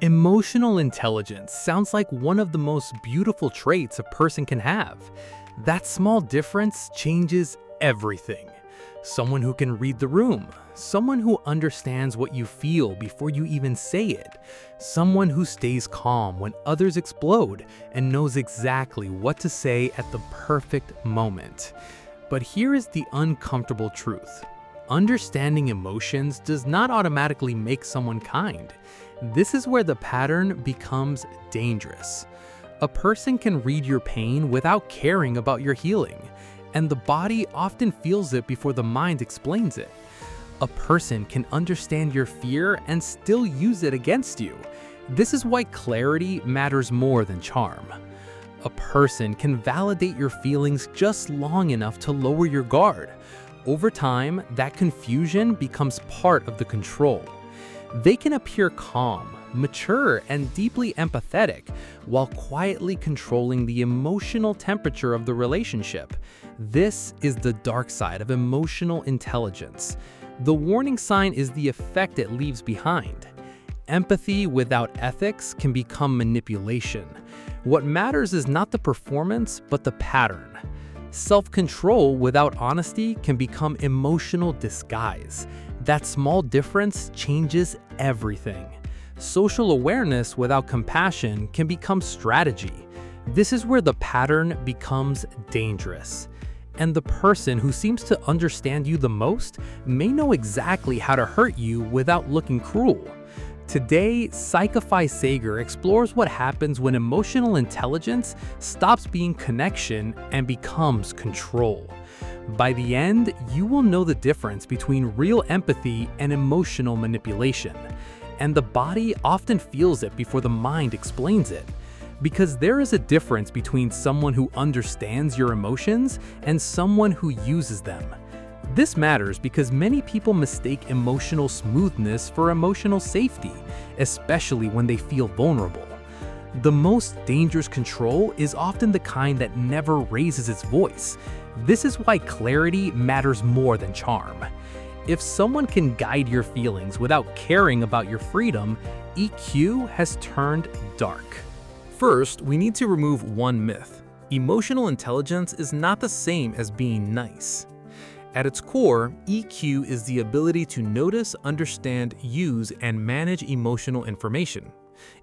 Emotional intelligence sounds like one of the most beautiful traits a person can have. That small difference changes everything. Someone who can read the room, someone who understands what you feel before you even say it, someone who stays calm when others explode and knows exactly what to say at the perfect moment. But here is the uncomfortable truth. Understanding emotions does not automatically make someone kind. This is where the pattern becomes dangerous. A person can read your pain without caring about your healing, and the body often feels it before the mind explains it. A person can understand your fear and still use it against you. This is why clarity matters more than charm. A person can validate your feelings just long enough to lower your guard. Over time, that confusion becomes part of the control. They can appear calm, mature, and deeply empathetic, while quietly controlling the emotional temperature of the relationship. This is the dark side of emotional intelligence. The warning sign is the effect it leaves behind. Empathy without ethics can become manipulation. What matters is not the performance, but the pattern. Self-control without honesty can become emotional disguise. That small difference changes everything. Social awareness without compassion can become strategy. This is where the pattern becomes dangerous. And the person who seems to understand you the most may know exactly how to hurt you without looking cruel. Today, Psychify Sager explores what happens when emotional intelligence stops being connection and becomes control. By the end, you will know the difference between real empathy and emotional manipulation. And the body often feels it before the mind explains it. Because there is a difference between someone who understands your emotions and someone who uses them. This matters because many people mistake emotional smoothness for emotional safety, especially when they feel vulnerable. The most dangerous control is often the kind that never raises its voice. This is why clarity matters more than charm. If someone can guide your feelings without caring about your freedom, EQ has turned dark. First, we need to remove one myth. Emotional intelligence is not the same as being nice. At its core, EQ is the ability to notice, understand, use, and manage emotional information.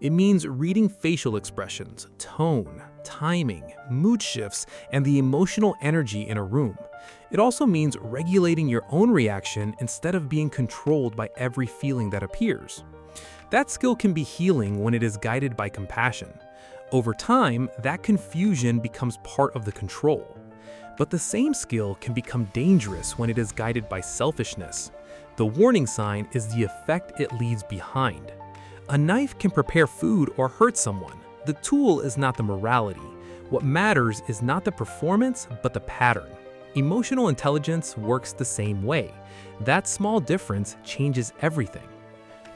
It means reading facial expressions, tone, timing, mood shifts, and the emotional energy in a room. It also means regulating your own reaction instead of being controlled by every feeling that appears. That skill can be healing when it is guided by compassion. Over time, that confusion becomes part of the control. But the same skill can become dangerous when it is guided by selfishness. The warning sign is the effect it leaves behind. A knife can prepare food or hurt someone. The tool is not the morality. What matters is not the performance, but the pattern. Emotional intelligence works the same way. That small difference changes everything.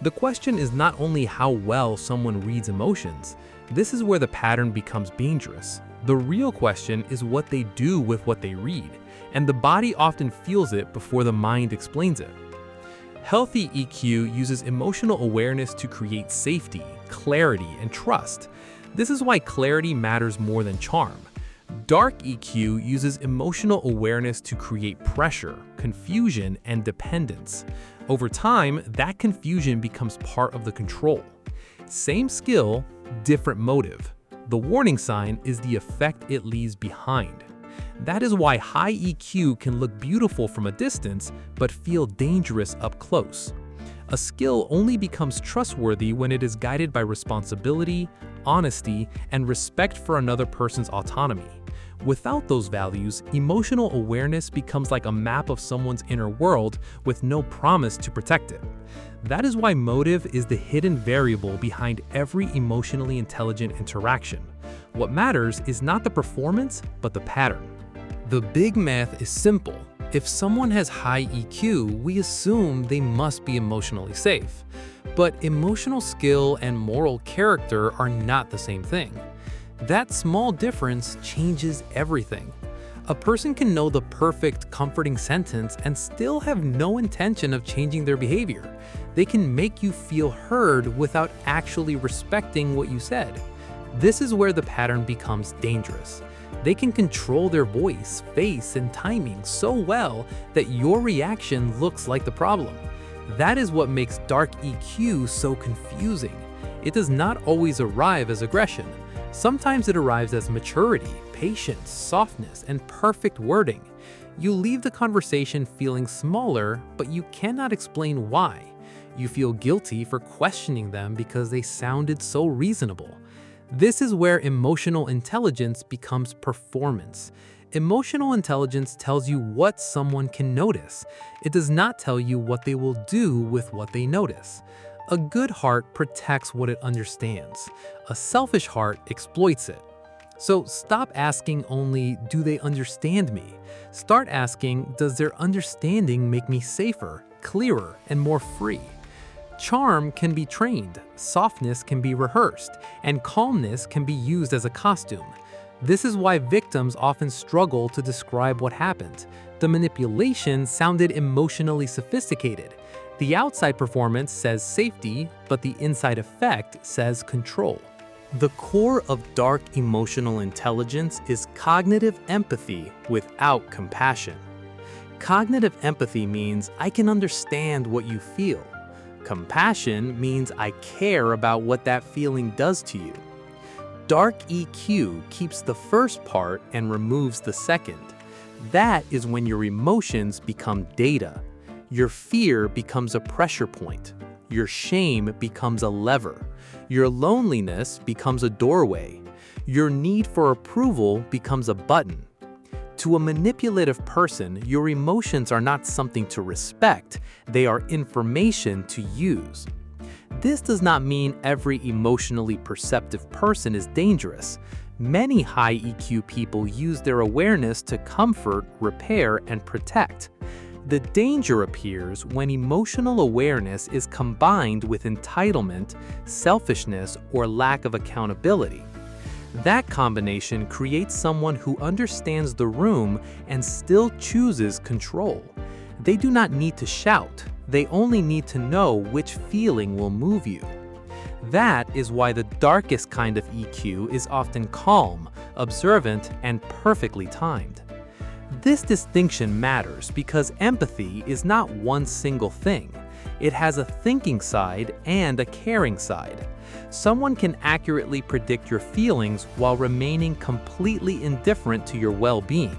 The question is not only how well someone reads emotions. This is where the pattern becomes dangerous. The real question is what they do with what they read, and the body often feels it before the mind explains it. Healthy EQ uses emotional awareness to create safety, clarity, and trust. This is why clarity matters more than charm. Dark EQ uses emotional awareness to create pressure, confusion, and dependence. Over time, that confusion becomes part of the control. Same skill, different motive. The warning sign is the effect it leaves behind. That is why high EQ can look beautiful from a distance, but feel dangerous up close. A skill only becomes trustworthy when it is guided by responsibility, honesty, and respect for another person's autonomy. Without those values, emotional awareness becomes like a map of someone's inner world with no promise to protect it. That is why motive is the hidden variable behind every emotionally intelligent interaction. What matters is not the performance, but the pattern. The big math is simple. If someone has high EQ, we assume they must be emotionally safe. But emotional skill and moral character are not the same thing. That small difference changes everything. A person can know the perfect, comforting sentence and still have no intention of changing their behavior. They can make you feel heard without actually respecting what you said. This is where the pattern becomes dangerous. They can control their voice, face, and timing so well that your reaction looks like the problem. That is what makes dark EQ so confusing. It does not always arrive as aggression. Sometimes it arrives as maturity, patience, softness, and perfect wording. You leave the conversation feeling smaller, but you cannot explain why. You feel guilty for questioning them because they sounded so reasonable. This is where emotional intelligence becomes performance. Emotional intelligence tells you what someone can notice. It does not tell you what they will do with what they notice. A good heart protects what it understands. A selfish heart exploits it. So stop asking only, do they understand me? Start asking, does their understanding make me safer, clearer, and more free? Charm can be trained, softness can be rehearsed, and calmness can be used as a costume. This is why victims often struggle to describe what happened. The manipulation sounded emotionally sophisticated. The outside performance says safety, but the inside effect says control. The core of dark emotional intelligence is cognitive empathy without compassion. Cognitive empathy means I can understand what you feel. Compassion means I care about what that feeling does to you. Dark EQ keeps the first part and removes the second. That is when your emotions become data. Your fear becomes a pressure point. Your shame becomes a lever. Your loneliness becomes a doorway. Your need for approval becomes a button. To a manipulative person, your emotions are not something to respect, they are information to use. This does not mean every emotionally perceptive person is dangerous. Many high EQ people use their awareness to comfort, repair, and protect. The danger appears when emotional awareness is combined with entitlement, selfishness, or lack of accountability. That combination creates someone who understands the room and still chooses control. They do not need to shout, they only need to know which feeling will move you. That is why the darkest kind of EQ is often calm, observant, and perfectly timed. This distinction matters because empathy is not one single thing. It has a thinking side and a caring side. Someone can accurately predict your feelings while remaining completely indifferent to your well-being.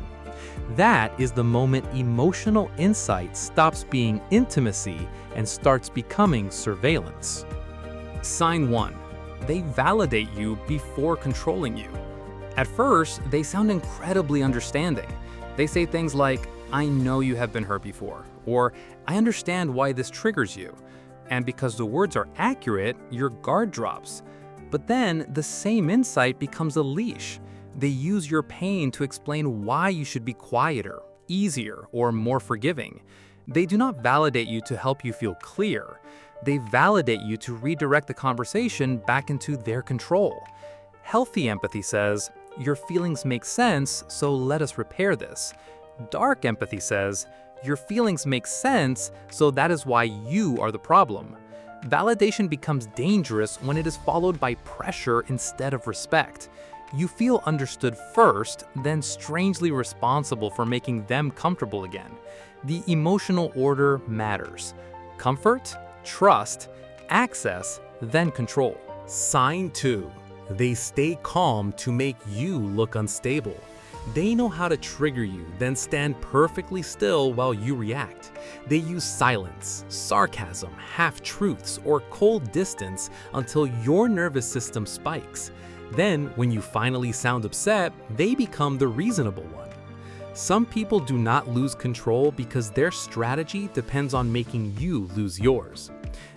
That is the moment emotional insight stops being intimacy and starts becoming surveillance. Sign 1. They validate you before controlling you. At first, they sound incredibly understanding. They say things like, I know you have been hurt before, or I understand why this triggers you. And because the words are accurate, your guard drops. But then the same insight becomes a leash. They use your pain to explain why you should be quieter, easier, or more forgiving. They do not validate you to help you feel clear. They validate you to redirect the conversation back into their control. Healthy empathy says, your feelings make sense, so let us repair this. Dark empathy says, your feelings make sense, so that is why you are the problem. Validation becomes dangerous when it is followed by pressure instead of respect. You feel understood first, then strangely responsible for making them comfortable again. The emotional order matters. Comfort, trust, access, then control. Sign 2. They stay calm to make you look unstable. They know how to trigger you, then stand perfectly still while you react. They use silence, sarcasm, half-truths, or cold distance until your nervous system spikes. Then, when you finally sound upset, they become the reasonable one. Some people do not lose control because their strategy depends on making you lose yours.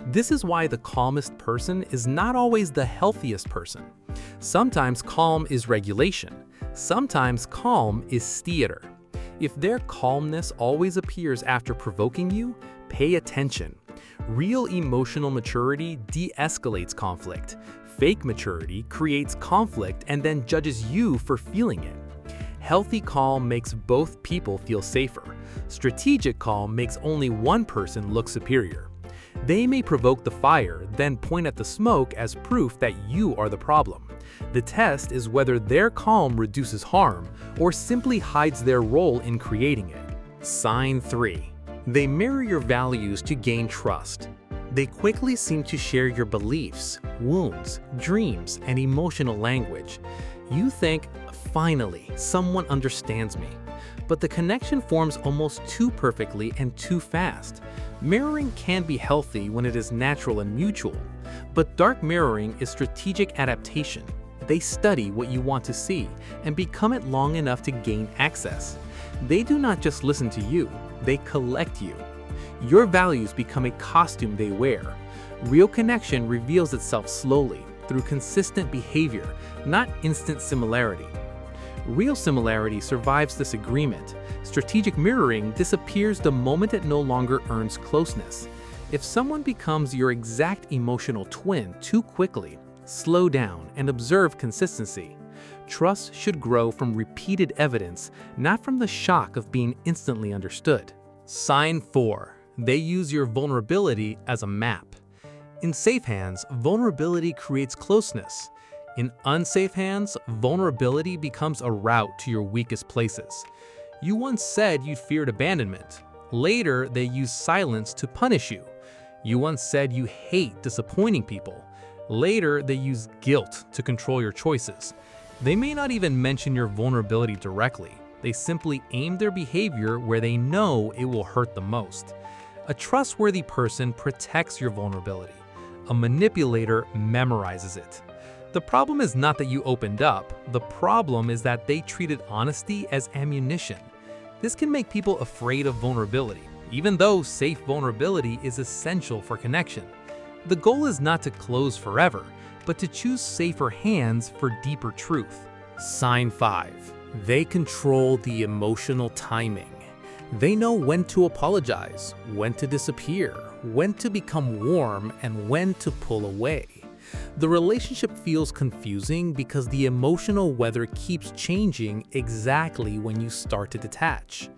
This is why the calmest person is not always the healthiest person. Sometimes calm is regulation. Sometimes calm is theater. If their calmness always appears after provoking you, pay attention. Real emotional maturity de-escalates conflict. Fake maturity creates conflict and then judges you for feeling it. Healthy calm makes both people feel safer. Strategic calm makes only one person look superior. They may provoke the fire, then point at the smoke as proof that you are the problem. The test is whether their calm reduces harm or simply hides their role in creating it. Sign 3. They mirror your values to gain trust. They quickly seem to share your beliefs, wounds, dreams, and emotional language. You think, finally, someone understands me. But the connection forms almost too perfectly and too fast. Mirroring can be healthy when it is natural and mutual, but dark mirroring is strategic adaptation. They study what you want to see and become it long enough to gain access. They do not just listen to you, they collect you. Your values become a costume they wear. Real connection reveals itself slowly, through consistent behavior, not instant similarity. Real similarity survives disagreement. Strategic mirroring disappears the moment it no longer earns closeness. If someone becomes your exact emotional twin too quickly, slow down and observe consistency. Trust should grow from repeated evidence, not from the shock of being instantly understood. Sign 4. They use your vulnerability as a map. In safe hands, vulnerability creates closeness. In unsafe hands, vulnerability becomes a route to your weakest places. You once said you feared abandonment. Later, they use silence to punish you. You once said you hate disappointing people. Later, they use guilt to control your choices. They may not even mention your vulnerability directly. They simply aim their behavior where they know it will hurt the most. A trustworthy person protects your vulnerability. A manipulator memorizes it. The problem is not that you opened up. The problem is that they treated honesty as ammunition. This can make people afraid of vulnerability, even though safe vulnerability is essential for connection. The goal is not to close forever, but to choose safer hands for deeper truth. Sign 5. They control the emotional timing. They know when to apologize, when to disappear, when to become warm, and when to pull away. The relationship feels confusing because the emotional weather keeps changing exactly when you start to detach.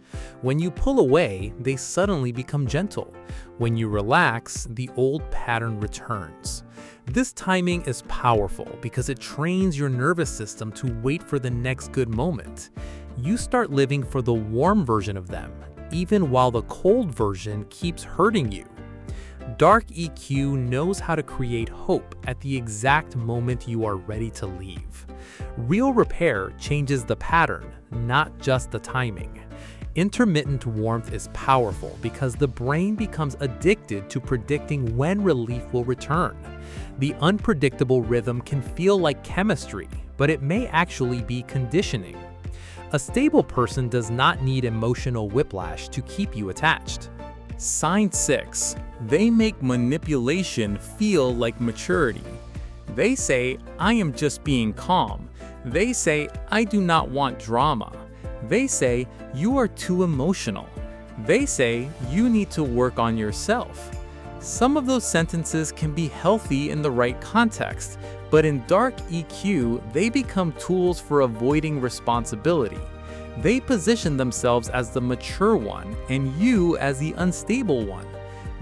When you pull away, they suddenly become gentle. When you relax, the old pattern returns. This timing is powerful because it trains your nervous system to wait for the next good moment. You start living for the warm version of them, even while the cold version keeps hurting you. Dark EQ knows how to create hope at the exact moment you are ready to leave. Real repair changes the pattern, not just the timing. Intermittent warmth is powerful because the brain becomes addicted to predicting when relief will return. The unpredictable rhythm can feel like chemistry, but it may actually be conditioning. A stable person does not need emotional whiplash to keep you attached. Sign 6. They make manipulation feel like maturity. They say, I am just being calm. They say, I do not want drama. They say, you are too emotional. They say, you need to work on yourself. Some of those sentences can be healthy in the right context, but in dark EQ, they become tools for avoiding responsibility. They position themselves as the mature one and you as the unstable one.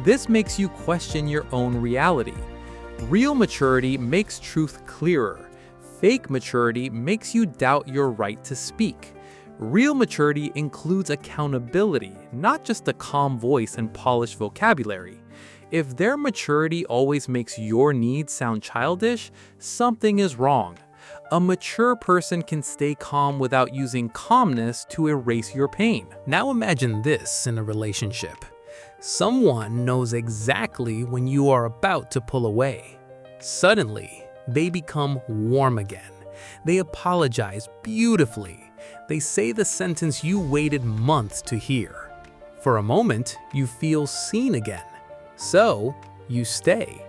This makes you question your own reality. Real maturity makes truth clearer. Fake maturity makes you doubt your right to speak. Real maturity includes accountability, not just a calm voice and polished vocabulary. If their maturity always makes your needs sound childish, something is wrong. A mature person can stay calm without using calmness to erase your pain. Now imagine this in a relationship. Someone knows exactly when you are about to pull away. Suddenly, they become warm again. They apologize beautifully. They say the sentence you waited months to hear. For a moment, you feel seen again. So, you stay.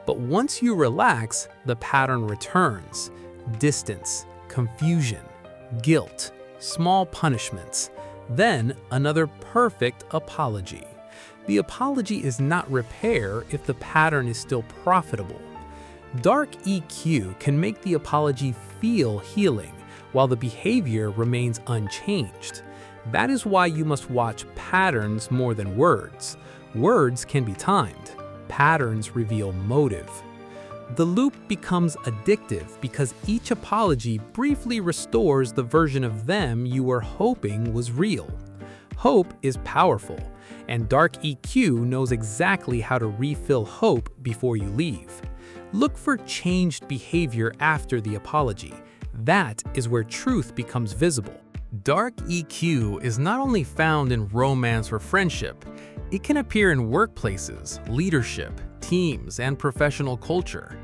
But once you relax, the pattern returns. Distance, confusion, guilt, small punishments, then another perfect apology. The apology is not repair if the pattern is still profitable. Dark EQ can make the apology feel healing, while the behavior remains unchanged. That is why you must watch patterns more than words. Words can be timed. Patterns reveal motive. The loop becomes addictive because each apology briefly restores the version of them you were hoping was real. Hope is powerful, and Dark EQ knows exactly how to refill hope before you leave. Look for changed behavior after the apology. That is where truth becomes visible. Dark EQ is not only found in romance or friendship, it can appear in workplaces, leadership, teams, and professional culture.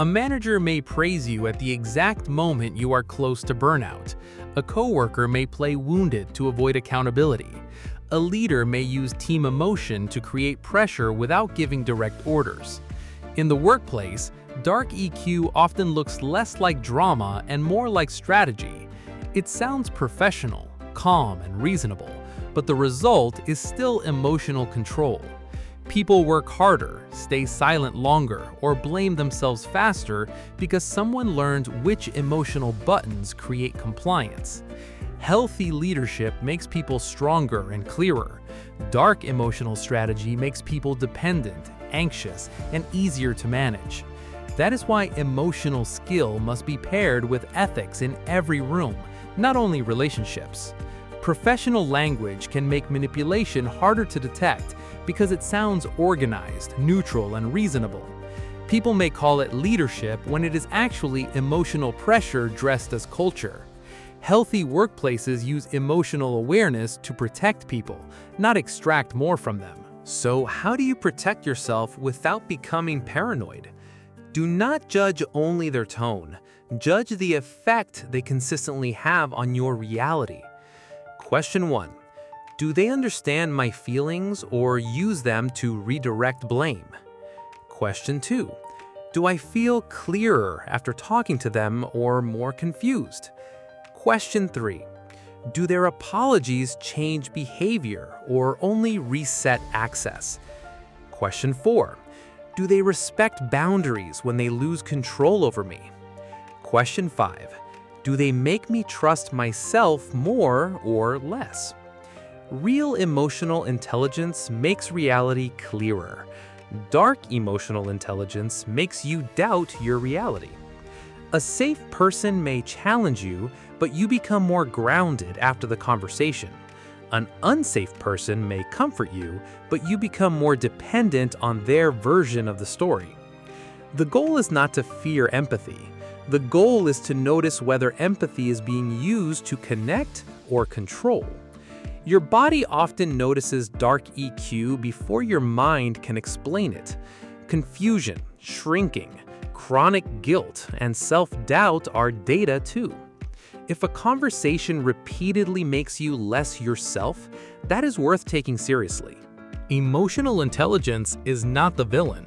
A manager may praise you at the exact moment you are close to burnout. A coworker may play wounded to avoid accountability. A leader may use team emotion to create pressure without giving direct orders. In the workplace, Dark EQ often looks less like drama and more like strategy. It sounds professional, calm, and reasonable, but the result is still emotional control. People work harder, stay silent longer, or blame themselves faster because someone learned which emotional buttons create compliance. Healthy leadership makes people stronger and clearer. Dark emotional strategy makes people dependent, anxious, and easier to manage. That is why emotional skill must be paired with ethics in every room, not only relationships. Professional language can make manipulation harder to detect because it sounds organized, neutral, and reasonable. People may call it leadership when it is actually emotional pressure dressed as culture. Healthy workplaces use emotional awareness to protect people, not extract more from them. So how do you protect yourself without becoming paranoid? Do not judge only their tone. Judge the effect they consistently have on your reality. Question 1. Do they understand my feelings or use them to redirect blame? Question 2. Do I feel clearer after talking to them or more confused? Question 3. Do their apologies change behavior or only reset access? Question 4. Do they respect boundaries when they lose control over me? Question 5. Do they make me trust myself more or less? Real emotional intelligence makes reality clearer. Dark emotional intelligence makes you doubt your reality. A safe person may challenge you, but you become more grounded after the conversation. An unsafe person may comfort you, but you become more dependent on their version of the story. The goal is not to fear empathy. The goal is to notice whether empathy is being used to connect or control. Your body often notices dark EQ before your mind can explain it. Confusion, shrinking, chronic guilt, and self-doubt are data too. If a conversation repeatedly makes you less yourself, that is worth taking seriously. Emotional intelligence is not the villain.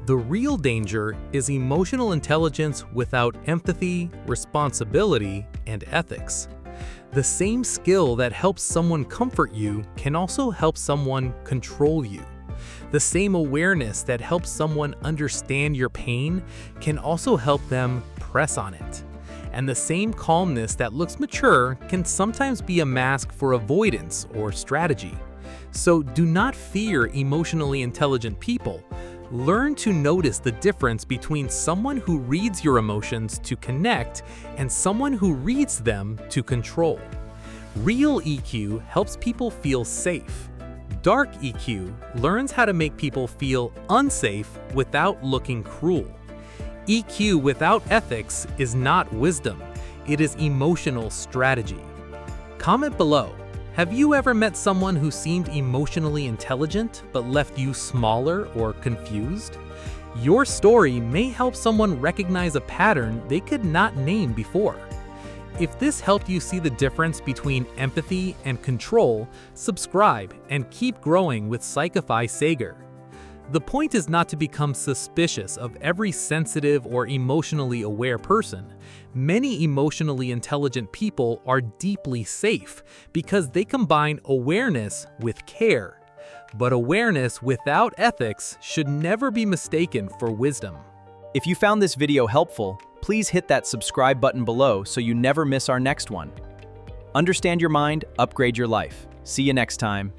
The real danger is emotional intelligence without empathy, responsibility, and ethics. The same skill that helps someone comfort you can also help someone control you. The same awareness that helps someone understand your pain can also help them press on it. And the same calmness that looks mature can sometimes be a mask for avoidance or strategy. So do not fear emotionally intelligent people. Learn to notice the difference between someone who reads your emotions to connect and someone who reads them to control. Real EQ helps people feel safe. Dark EQ learns how to make people feel unsafe without looking cruel. EQ without ethics is not wisdom, it is emotional strategy. Comment below. Have you ever met someone who seemed emotionally intelligent but left you smaller or confused? Your story may help someone recognize a pattern they could not name before. If this helped you see the difference between empathy and control, subscribe and keep growing with Psychify Sager. The point is not to become suspicious of every sensitive or emotionally aware person. Many emotionally intelligent people are deeply safe because they combine awareness with care. But awareness without ethics should never be mistaken for wisdom. If you found this video helpful, please hit that subscribe button below so you never miss our next one. Understand your mind, upgrade your life. See you next time.